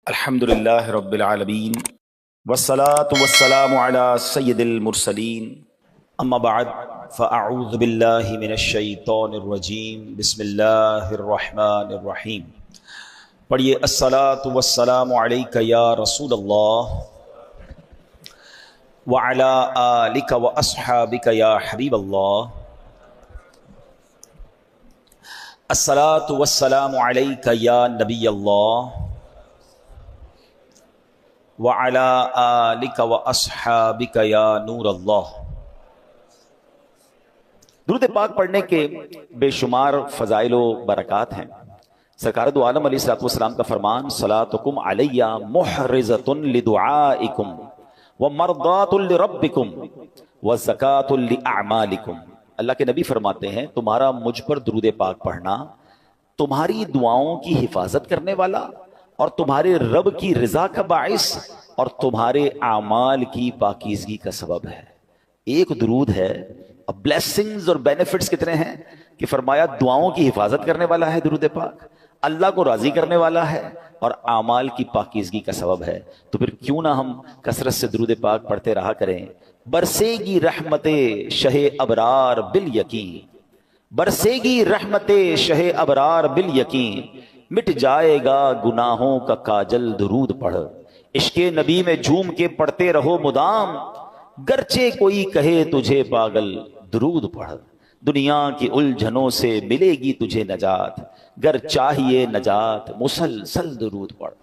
الحمدللہ رب العالمین والصلاة والسلام علی سید المرسلین اما بعد فاعوذ باللہ من الشیطان الرجیم بسم اللہ الرحمن الرحیم۔ پڑھیے الصلاة والسلام علیک یا رسول اللہ وعلی آلک واصحابک یا حبیب اللہ۔ الصلاة والسلام علیک یا نبی اللہ وعلی آلک واصحابک یا نور اللہ۔ درود پاک پڑھنے کے بے شمار فضائل و برکات ہیں۔ سرکار دو عالم علیہ الصلوۃ والسلام کا فرمان صلاتکم علی محرزۃ لدعائکم ومرضات لربکم وزکاۃ لاعمالکم۔ اللہ کے نبی فرماتے ہیں تمہارا مجھ پر درود پاک پڑھنا تمہاری دعاؤں کی حفاظت کرنے والا اور تمہارے رب کی رضا کا باعث اور تمہارے اعمال کی پاکیزگی کا سبب ہے۔ ایک درود ہے، اب بلیسنگز اور بینیفٹس کتنے ہیں کہ فرمایا دعاؤں کی حفاظت کرنے والا ہے درود پاک، اللہ کو راضی کرنے والا ہے اور اعمال کی پاکیزگی کا سبب ہے۔ تو پھر کیوں نہ ہم کثرت سے درود پاک پڑھتے رہا کریں۔ برسے گی رحمت شہ ابرار بالیقین، برسے گی رحمت شہ ابرار بالیقین، مٹ جائے گا گناہوں کا کاجل درود پڑھ، عشق نبی میں جھوم کے پڑھتے رہو مدام، گرچہ کوئی کہے تجھے پاگل درود پڑھ، دنیا کی الجھنوں سے ملے گی تجھے نجات، گر چاہیے نجات مسلسل درود پڑھ۔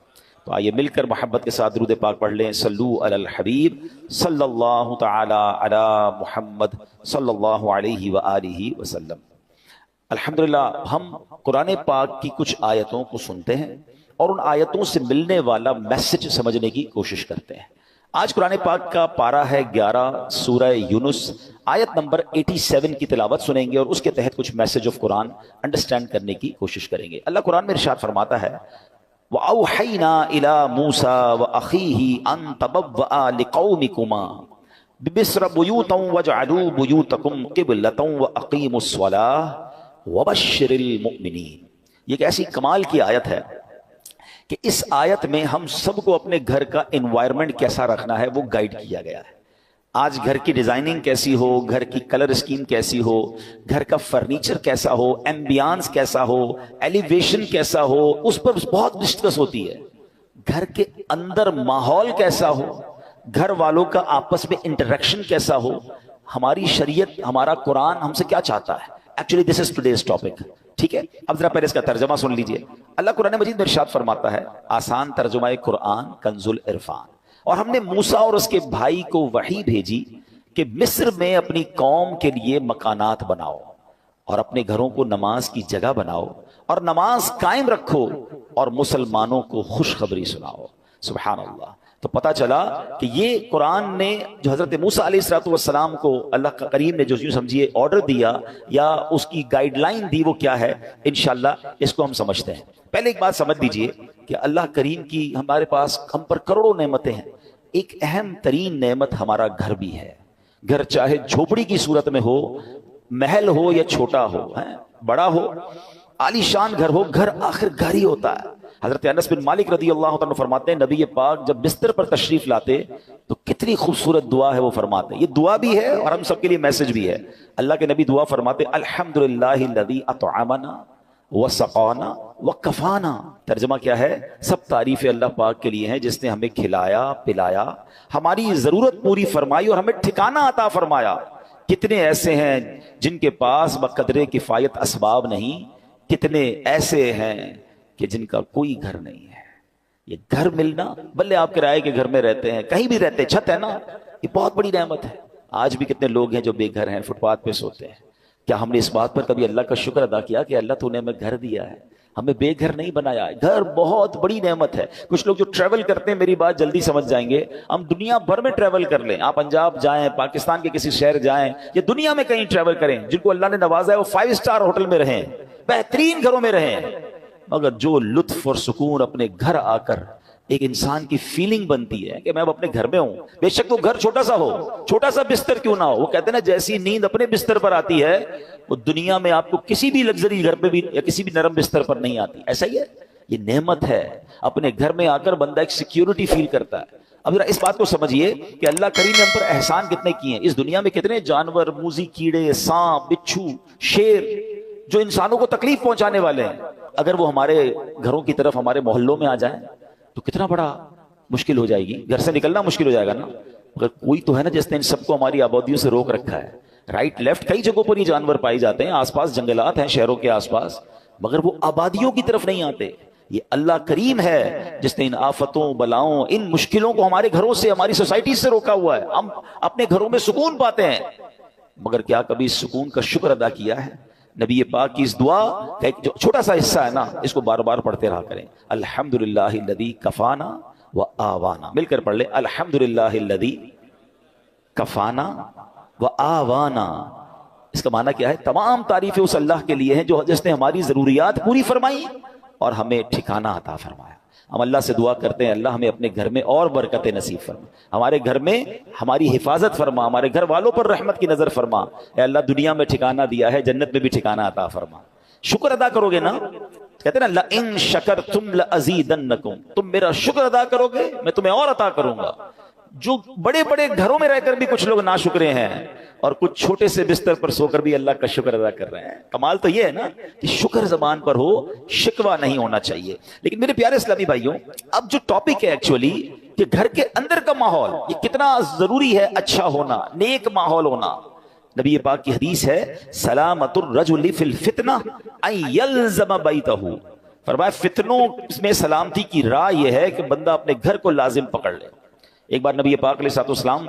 تو آئیے مل کر محبت کے ساتھ درود پاک پڑھ لیں۔ صلو علی الحبیب صلی اللہ تعالی علی محمد صلی اللہ علیہ وآلہ وسلم۔ الحمدللہ ہم قرآن پاک کی کچھ آیتوں کو سنتے ہیں اور ان آیتوں سے ملنے والا میسج سمجھنے کی کوشش کرتے ہیں۔ آج قرآن پاک کا پارہ ہے 11 سورہ یونس، آیت نمبر 87 کی تلاوت سنیں گے اور اس کے تحت کچھ میسج آف قرآن انڈرسٹینڈ کرنے کی کوشش کریں گے۔ اللہ قرآن میں ارشاد فرماتا ہے وَأَوْحَيْنَا إِلَى مُوسَى وَأَخِيهِ أَن تَبَوَّآ لِقَوْمِكُمَا بِمِصْرَ بُيُوتًا وَاجْعَلُوا بُيُوتَكُمْ قِبْلَةً وَأَقِيمُوا الصَّلَاةَ وَبَشِّرِ الْمُؤْمِنِينَ۔ یہ ایک ایسی کمال کی آیت ہے کہ اس آیت میں ہم سب کو اپنے گھر کا انوائرمنٹ کیسا رکھنا ہے وہ گائیڈ کیا گیا ہے۔ آج گھر کی ڈیزائننگ کیسی ہو، گھر کی کلر اسکیم کیسی ہو، گھر کا فرنیچر کیسا ہو، ایمبیانس کیسا ہو، ایلیویشن کیسا ہو، اس پر بہت ڈسکس ہوتی ہے۔ گھر کے اندر ماحول کیسا ہو، گھر والوں کا آپس میں انٹریکشن کیسا ہو، ہماری شریعت ہمارا قرآن ہم سے کیا چاہتا ہے۔ Actually this is today's topic, ٹھیک ہے۔ اب ذرا پہلے اس کا ترجمہ سن لیجئے۔ اللہ قرآن مجید میں ارشاد فرماتا ہے، آسان ترجمہ قرآن کنز العرفان، اور ہم نے موسیٰ اور اس کے بھائی کو وحی بھیجی کہ مصر میں اپنی قوم کے لیے مکانات بناؤ اور اپنے گھروں کو نماز کی جگہ بناؤ اور نماز قائم رکھو اور مسلمانوں کو خوشخبری سناؤ۔ سبحان اللہ۔ تو پتہ چلا کہ یہ قرآن نے جو حضرت موسیٰ علیہ الصلوۃ والسلام کو اللہ کا کریم نے جو یوں سمجھیے آرڈر دیا یا اس کی گائیڈ لائن دی وہ کیا ہے، انشاءاللہ اس کو ہم سمجھتے ہیں۔ پہلے ایک بات سمجھ لیجئے کہ اللہ کریم کی ہمارے پاس ہم پر کروڑوں نعمتیں ہیں، ایک اہم ترین نعمت ہمارا گھر بھی ہے۔ گھر چاہے جھوپڑی کی صورت میں ہو، محل ہو یا چھوٹا ہو، بڑا ہو، عالی شان گھر ہو، گھر آخر گھر ہی ہوتا ہے۔ حضرت انس بن مالک رضی اللہ عنہ فرماتے ہیں نبی پاک جب بستر پر تشریف لاتے تو کتنی خوبصورت دعا ہے وہ فرماتے ہیں۔ یہ دعا بھی ہے اور ہم سب کے لیے میسج بھی ہے۔ اللہ کے نبی دعا فرماتے الحمدللہ الذی اطعمنا وسقانا وکفانا۔ ترجمہ کیا ہے؟ سب تعریف اللہ پاک کے لیے ہیں جس نے ہمیں کھلایا پلایا، ہماری ضرورت پوری فرمائی اور ہمیں ٹھکانہ عطا فرمایا۔ کتنے ایسے ہیں جن کے پاس بقدر کفایت اسباب نہیں، کتنے ایسے ہیں کہ جن کا کوئی گھر نہیں ہے۔ یہ گھر ملنا، بلے آپ کرائے کے گھر میں رہتے ہیں، کہیں بھی رہتے ہیں، چھت ہے نا، یہ بہت بڑی نعمت ہے۔ آج بھی کتنے لوگ ہیں جو بے گھر ہیں، فٹ پاتھ پہ سوتے ہیں۔ کیا ہم نے اس بات پر کبھی اللہ کا شکر ادا کیا کہ اللہ تو نے ہمیں گھر دیا ہے، ہمیں بے گھر نہیں بنایا ہے؟ گھر بہت بڑی نعمت ہے۔ کچھ لوگ جو ٹریول کرتے ہیں میری بات جلدی سمجھ جائیں گے، ہم دنیا بھر میں ٹریول کر لیں، آپ پنجاب جائیں، پاکستان کے کسی شہر جائیں یا دنیا میں کہیں ٹریول کریں، جن کو اللہ نے نوازا ہے وہ 5 اسٹار ہوٹل میں رہیں، بہترین گھروں میں رہیں، مگر جو لطف اور سکون اپنے گھر آ کر ایک انسان کی فیلنگ بنتی ہے کہ میں اب اپنے گھر میں ہوں، بے شک وہ گھر چھوٹا سا ہو، چھوٹا سا بستر کیوں نہ ہو، وہ کہتے ہیں نا جیسی نیند اپنے بستر پر آتی ہے وہ دنیا میں آپ کو کسی بھی لگژری گھر پہ بھی یا کسی بھی نرم بستر پر نہیں آتی۔ ایسا ہی ہے، یہ نعمت ہے. اپنے گھر میں آ کر بندہ ایک سیکیورٹی فیل کرتا ہے. اب ذرا اس بات کو سمجھیے کہ اللہ کریم نے ہم پر احسان کتنے کیے ہیں. اس دنیا میں کتنے جانور، موذی کیڑے، سانپ، بچھو، شیر جو انسانوں کو تکلیف پہنچانے والے ہیں، اگر وہ ہمارے گھروں کی طرف، ہمارے محلوں میں آ جائیں تو کتنا بڑا مشکل ہو جائے گی. گھر سے نکلنا مشکل ہو جائے گا نا. مگر کوئی تو ہے نا جس نے ان سب کو ہماری آبادیوں سے روک رکھا ہے. رائٹ لیفٹ کئی جگہوں پر یہ جانور پائے جاتے ہیں، آس پاس جنگلات ہیں شہروں کے آس پاس، مگر وہ آبادیوں کی طرف نہیں آتے. یہ اللہ کریم ہے جس نے ان آفتوں، بلاؤں، ان مشکلوں کو ہمارے گھروں سے، ہماری سوسائٹی سے روکا ہوا ہے. ہم اپنے گھروں میں سکون پاتے ہیں، مگر کیا کبھی اس سکون کا شکر ادا کیا ہے؟ نبی پاک کی اس دعا کا ایک جو چھوٹا سا حصہ ہے نا، اس کو بار بار پڑھتے رہا کریں. الحمدللہ الذی کفانا و آوانا. مل کر پڑھ لیں، الحمدللہ الذی کفانا و آوانا. اس کا معنی کیا ہے؟ تمام تعریفیں اس اللہ کے لیے ہیں جو جس نے ہماری ضروریات پوری فرمائی اور ہمیں ٹھکانہ عطا فرمایا. ہم اللہ سے دعا کرتے ہیں، اللہ ہمیں اپنے گھر میں اور برکتیں نصیب فرما، ہمارے گھر میں ہماری حفاظت فرما، ہمارے گھر والوں پر رحمت کی نظر فرما. اے اللہ دنیا میں ٹھکانہ دیا ہے، جنت میں بھی ٹھکانہ عطا فرما. شکر ادا کرو گے نا، کہتے ہیں نا لئن شکرتم لازیدنکم، تم میرا شکر ادا کرو گے میں تمہیں اور عطا کروں گا. جو بڑے بڑے گھروں میں رہ کر بھی کچھ لوگ ناشکرے ہیں اور کچھ چھوٹے سے بستر پر سو کر بھی اللہ کا شکر ادا کر رہے ہیں. کمال تو یہ ہے نا کہ شکر زبان پر ہو، شکوہ نہیں ہونا چاہیے. لیکن میرے پیارے اسلامی بھائیوں، اب جو ٹاپک ہے ایکچولی کہ گھر کے اندر کا ماحول یہ کتنا ضروری ہے، اچھا ہونا، نیک ماحول ہونا. نبی پاک کی حدیث ہے سلامت الرجل فی الفتنہ ان یلزم بیتہ. فرمایا فتنوں میں سلامتی کی راہ یہ ہے کہ بندہ اپنے گھر کو لازم پکڑ لے. ایک بار نبی پاک علیہ السلام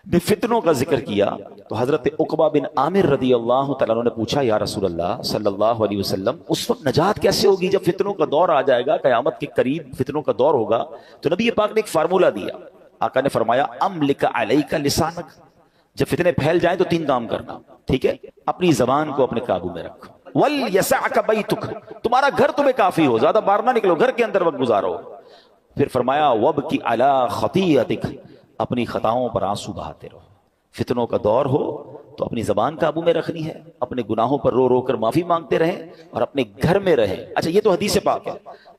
نے فتنوں کا ذکر کیا تو حضرت عقبہ بن عامر رضی اللہ تعالیٰ عنہ نے پوچھا یا رسول اللہ صلی اللہ علیہ وسلم، اس وقت نجات کیسے ہوگی جب فتنوں کا دور آ جائے گا، قیامت کے قریب فتنوں کا دور ہوگا؟ تو نبی پاک نے ایک فارمولہ دیا. آقا نے فرمایا املک علیک لسانک، جب فتنے پھیل جائیں تو 3 کام کرنا، ٹھیک ہے؟ اپنی زبان کو اپنے قابو میں رکھو. ولیسعک بیتک، تمہارا گھر تمہیں کافی ہو، زیادہ باہر نہ نکلو، گھر کے اندر وقت گزارو. پھر فرمایا وابکی علی خطیئتک، اپنی خطاؤں پر آنسو بہاتے رہو. فتنوں کا دور ہو تو اپنی زبان قابو میں رکھنی ہے، اپنے گناہوں پر رو رو کر معافی مانگتے رہیں اور اپنے گھر میں رہیں. اچھا یہ تو حدیث پاک ہے.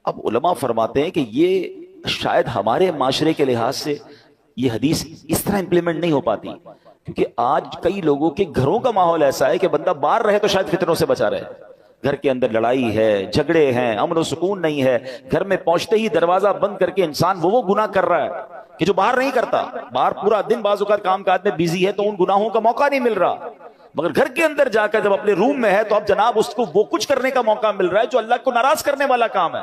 اب علماء فرماتے ہیں کہ یہ شاید ہمارے معاشرے کے لحاظ سے یہ حدیث اس طرح امپلیمنٹ نہیں ہو پاتی، کیونکہ آج کئی لوگوں کے گھروں کا ماحول ایسا ہے کہ بندہ باہر رہے تو شاید فتنوں سے بچا رہے. گھر کے اندر لڑائی ہے، جھگڑے ہیں، امن و سکون نہیں ہے. گھر میں پہنچتے ہی دروازہ بند کر کے انسان وہ گناہ کر رہا ہے کہ جو باہر نہیں کرتا. باہر پورا دن بعض اوقات کام کاج میں بیزی ہے تو ان گناہوں کا موقع نہیں مل رہا، مگر گھر کے اندر جا کر جب اپنے روم میں ہے تو اب جناب اس کو وہ کچھ کرنے کا موقع مل رہا ہے جو اللہ کو ناراض کرنے والا کام ہے.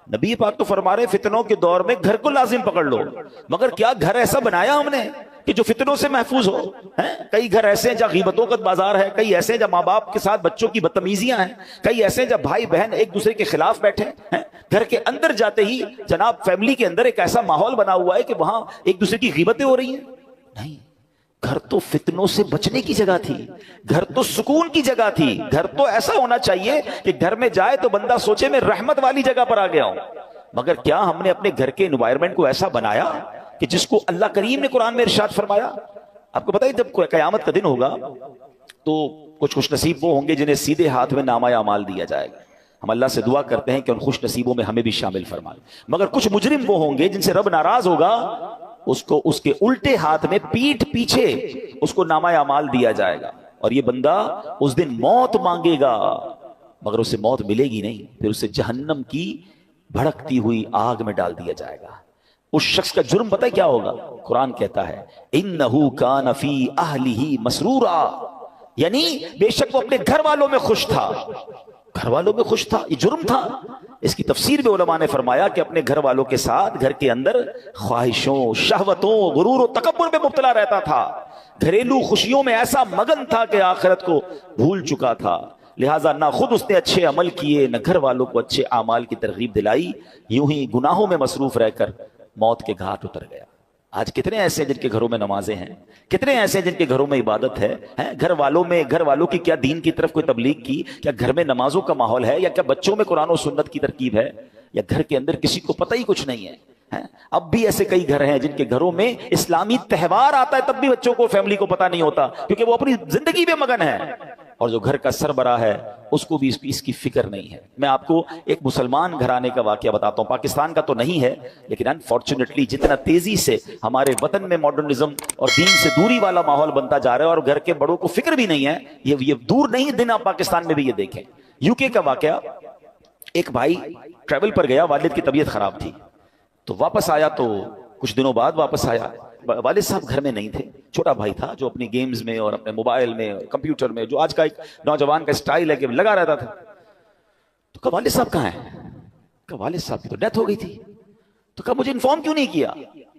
نبی پاک تو فرما رہے فتنوں کے دور میں گھر کو لازم پکڑ لو. مگر کیا گھر ایسا بنایا ہم نے کہ جو فتنوں سے محفوظ ہو؟ کئی گھر ایسے ہیں جہاں غیبتوں کا بازار ہے، کئی ایسے ہیں جہاں ماں باپ کے ساتھ بچوں کی بدتمیزیاں ہیں، کئی ایسے ہیں جہاں بھائی بہن ایک دوسرے کے خلاف بیٹھے ہیں. گھر کے اندر جاتے ہی جناب فیملی کے اندر ایک ایسا ماحول بنا ہوا ہے کہ وہاں ایک دوسرے کی غیبتیں ہو رہی ہیں. نہیں، گھر تو فتنوں سے بچنے کی جگہ تھی، گھر تو سکون کی جگہ تھی. گھر تو ایسا ہونا چاہیے کہ گھر میں جائے تو بندہ سوچے میں رحمت والی جگہ پر آ گیا ہوں. مگر کیا ہم نے اپنے گھر کے انوائرمنٹ کو ایسا بنایا کہ جس کو اللہ کریم نے قرآن میں ارشاد فرمایا؟ آپ کو پتہ ہے جب قیامت کا دن ہوگا تو کچھ خوش نصیب وہ ہوں گے جنہیں سیدھے ہاتھ میں نامہ اعمال دیا جائے گا. ہم اللہ سے دعا کرتے ہیں کہ ان خوش نصیبوں میں ہمیں بھی شامل فرما. مگر کچھ مجرم وہ ہوں گے جن سے رب ناراض ہوگا، اس کو اس کے الٹے ہاتھ میں پیٹھ پیچھے اس کو نامہ اعمال دیا جائے گا اور یہ بندہ اس دن موت مانگے گا مگر اسے موت ملے گی نہیں. پھر اسے جہنم کی بھڑکتی ہوئی آگ میں ڈال دیا جائے گا. اس شخص کا جرم پتہ کیا ہوگا؟ قرآن کہتا ہے انہو کان فی اہلہ مسرورا، یعنی بے شک وہ اپنے گھر والوں میں خوش تھا. گھر والوں میں خوش تھا، یہ جرم تھا. اس کی تفسیر میں علماء نے فرمایا کہ اپنے گھر والوں کے ساتھ گھر کے اندر خواہشوں، شہوتوں، غرور و تکبر میں مبتلا رہتا تھا. گھریلو خوشیوں میں ایسا مگن تھا کہ آخرت کو بھول چکا تھا. لہٰذا نہ خود اس نے اچھے عمل کیے، نہ گھر والوں کو اچھے اعمال کی ترغیب دلائی. یوں ہی گناہوں میں مصروف رہ کر موت کے گھاٹ اتر گیا. آج کتنے ایسے ہیں جن کے گھروں میں نمازیں ہیں، کتنے ایسے ہیں جن کے گھروں میں عبادت ہے. گھر والوں کی کیا دین کی طرف کوئی تبلیغ کی؟ کیا گھر میں نمازوں کا ماحول ہے؟ یا کیا بچوں میں قرآن و سنت کی ترکیب ہے؟ یا گھر کے اندر کسی کو پتہ ہی کچھ نہیں ہے؟ اب بھی ایسے کئی گھر ہیں جن کے گھروں میں اسلامی تہوار آتا ہے تب بھی بچوں کو، فیملی کو پتہ نہیں ہوتا، کیونکہ وہ اپنی زندگی میں مگن ہے. اور جو گھر کا سربراہ ہے اس کو بھی اس کی فکر نہیں ہے۔ میں آپ کو ایک مسلمان گھرانے کا واقعہ بتاتا ہوں، پاکستان کا تو نہیں ہے لیکن انفارچونیٹلی جتنا تیزی سے ہمارے وطن میں ماڈرنزم اور دین سے دوری والا ماحول بنتا جا رہا ہے اور گھر کے بڑوں کو فکر بھی نہیں ہے، یہ دور نہیں دن آپ پاکستان میں بھی یہ دیکھیں۔ یو کے کا واقعہ، ایک بھائی ٹریول پر گیا، والد کی طبیعت خراب تھی تو واپس آیا، تو کچھ دنوں بعد واپس آیا، والد صاحب گھر میں نہیں تھے، چھوٹا بھائی تھا جو اپنی گیمز میں اور اپنے موبائل میں کمپیوٹر میں، جو آج کا ایک نوجوان کا سٹائل ہے کہ لگا رہتا تھا۔ تو کہا والد صاحب کہاں ہیں؟ کہا والد صاحب کی تو ڈیتھ ہو گئی تھی۔ تو کہا مجھے انفارم کیوں نہیں کیا؟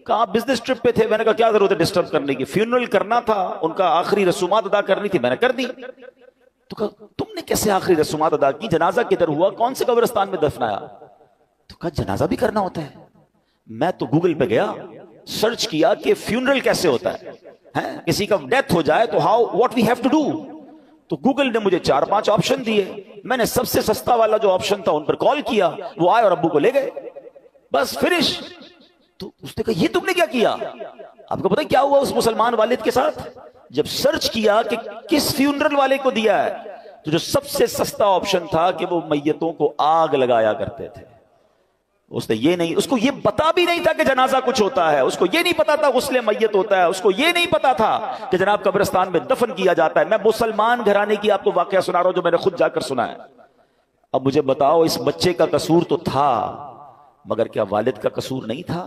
کہا آپ بزنس ٹرپ پہ تھے۔ میں نے کہا کیا ضرورت ہے ڈسٹرب کرنے کی، فیونرل کرنا تھا، ان کا آخری رسومات ادا کرنی تھی، میں نے کر دی۔ تو کہا تم نے کیسے آخری رسومات ادا کی؟ جنازہ کدھر ہوا؟ کون سے قبرستان میں دفنایا؟ تو کہا جنازہ بھی کرنا ہوتا ہے۔ میں تو گوگل پہ گیا، سرچ کیا کہ فیونرل کیسے ہوتا ہے، کسی کا ڈیتھ ہو جائے تو what we have to do. تو گوگل نے مجھے 4-5 آپشن دیے، میں نے سب سے سستا والا جو آپشن تھا ان پر کال کیا، وہ آئے اور ابو کو لے گئے، بس فنش۔ تو اس نے کہا یہ تم نے کیا کیا؟ آپ کو پتہ کیا ہوا اس مسلمان والد کے ساتھ؟ جب سرچ کیا کہ کس فیونرل والے کو دیا ہے، تو جو سب سے سستا آپشن تھا کہ وہ میتوں کو آگ لگایا کرتے تھے۔ اس نے یہ نہیں، اس کو یہ پتا بھی نہیں تھا کہ جنازہ کچھ ہوتا ہے، اس کو یہ نہیں پتا تھا غسل میت ہوتا ہے، اس کو یہ نہیں پتا تھا کہ جناب قبرستان میں دفن کیا جاتا ہے۔ میں مسلمان گھرانے کی آپ کو واقعہ سنا رہا ہوں جو میں نے خود جا کر سنا ہے۔ اب مجھے بتاؤ، اس بچے کا قصور تو تھا مگر کیا والد کا قصور نہیں تھا؟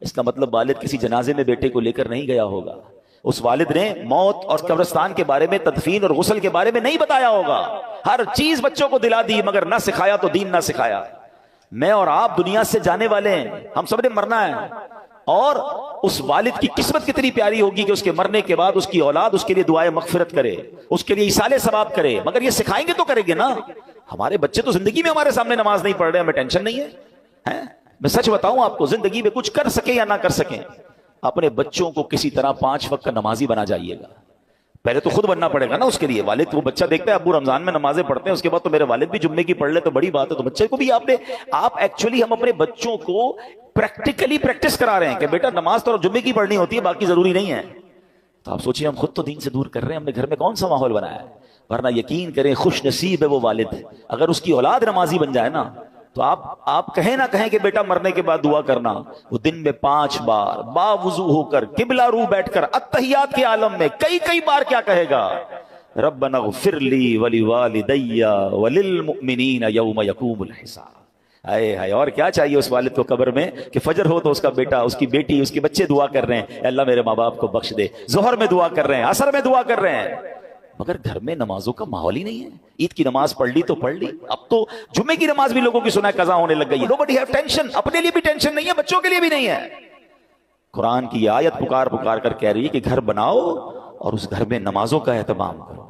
اس کا مطلب والد کسی جنازے میں بیٹے کو لے کر نہیں گیا ہوگا، اس والد نے موت اور قبرستان کے بارے میں، تدفین اور غسل کے بارے میں نہیں بتایا ہوگا۔ ہر چیز بچوں کو دلا دی مگر نہ سکھایا تو دین نہ سکھایا۔ میں اور آپ دنیا سے جانے والے ہیں، ہم سب نے مرنا ہے، اور اس والد کی قسمت کتنی پیاری ہوگی کہ اس کے مرنے کے بعد اس کی اولاد اس کے لیے دعائے مغفرت کرے، اس کے لیے ایصال ثواب کرے، مگر یہ سکھائیں گے تو کریں گے نا۔ ہمارے بچے تو زندگی میں ہمارے سامنے نماز نہیں پڑھ رہے، ہمیں ٹینشن نہیں ہے۔ میں سچ بتاؤں آپ کو، زندگی میں کچھ کر سکیں یا نہ کر سکیں، اپنے بچوں کو کسی طرح 5 وقت کا نمازی بنا جائیے گا۔ پہلے تو خود بننا پڑے گا نا اس کے لیے۔ والد وہ بچہ دیکھتا ہے ابو رمضان میں نمازیں پڑھتے ہیں، اس کے بعد تو میرے والد بھی جمعے کی پڑھ لے تو بڑی بات ہے، تو بچے کو بھی آپ ایکچولی ہم اپنے بچوں کو پریکٹیکلی پریکٹس کرا رہے ہیں کہ بیٹا نماز تو جمعے کی پڑھنی ہوتی ہے، باقی ضروری نہیں ہے۔ تو آپ سوچیں ہم خود تو دین سے دور کر رہے ہیں، ہم نے گھر میں کون سا ماحول بنایا ہے؟ ورنہ یقین کریں خوش نصیب ہے وہ والد، اگر اس کی اولاد نمازی بن جائے نا، تو آپ کہیں نہ کہیں کہ بیٹا مرنے کے بعد دعا کرنا، وہ دن میں 5 بار باوضو ہو کر قبلہ رو بیٹھ کر اتحیات کے عالم میں کئی بار کیا کہے گا؟ ربنا اغفر لی ولوالدی وللمؤمنین یوم یقوم الحساب۔ ہائے اور کیا چاہیے اس والد کو قبر میں کہ فجر ہو تو اس کا بیٹا، اس کی بیٹی، اس کے بچے دعا کر رہے ہیں، اے اللہ میرے ماں باپ کو بخش دے، ظہر میں دعا کر رہے ہیں، عصر میں دعا کر رہے ہیں، مگر گھر میں نمازوں کا ماحول ہی نہیں ہے۔ عید کی نماز پڑھ لی تو پڑھ لی، اب تو جمعے کی نماز بھی لوگوں کی سنا ہے قضا ہونے لگ گئی۔ nobody have tension، اپنے لیے بھی ٹینشن نہیں ہے، بچوں کے لیے بھی نہیں ہے۔ قرآن کی یہ آیت پکار کر کہہ رہی ہے کہ گھر بناؤ اور اس گھر میں نمازوں کا اہتمام کرو۔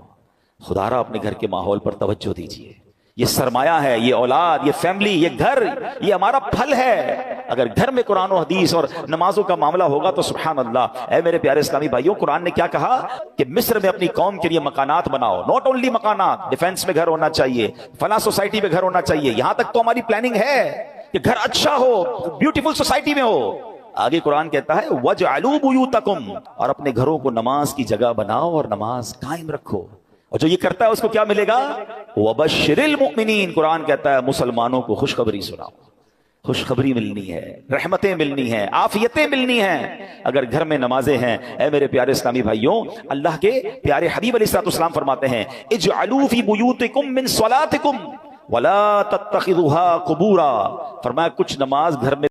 خدا را اپنے گھر کے ماحول پر توجہ دیجیے، یہ سرمایہ ہے، یہ اولاد، یہ فیملی، یہ گھر، یہ ہمارا پھل ہے۔ اگر گھر میں قرآن و حدیث اور نمازوں کا معاملہ ہوگا تو سبحان اللہ۔ اے میرے پیارے اسلامی بھائیوں، قرآن نے کیا کہا کہ مصر میں اپنی قوم کے لیے مکانات بناؤ، ناٹ اونلی مکانات، ڈیفنس میں گھر ہونا چاہیے، فلاں سوسائٹی میں گھر ہونا چاہیے، یہاں تک تو ہماری پلاننگ ہے کہ گھر اچھا ہو، بیوٹیفل سوسائٹی میں ہو۔ آگے قرآن کہتا ہے وَجْعَلُوا بُيُوتَكُمْ، اور اپنے گھروں کو نماز کی جگہ بناؤ اور نماز قائم رکھو، اور جو یہ کرتا ہے اس کو کیا ملے گا؟ وَبَشِّرِ الْمُؤْمِنِينَ، قرآن کہتا ہے مسلمانوں کو خوشخبری سناؤ، خوشخبری ملنی ہے، رحمتیں ملنی ہیں، عافیتیں ملنی ہیں اگر گھر میں نمازیں ہیں۔ اے میرے پیارے اسلامی بھائیوں، اللہ کے پیارے حبیب علیہ الصلوۃ والسلام فرماتے ہیں اجعلوا فی بیوتکم من صلاتکم ولا تتخذوها قبورا، فرمایا کچھ نماز گھر میں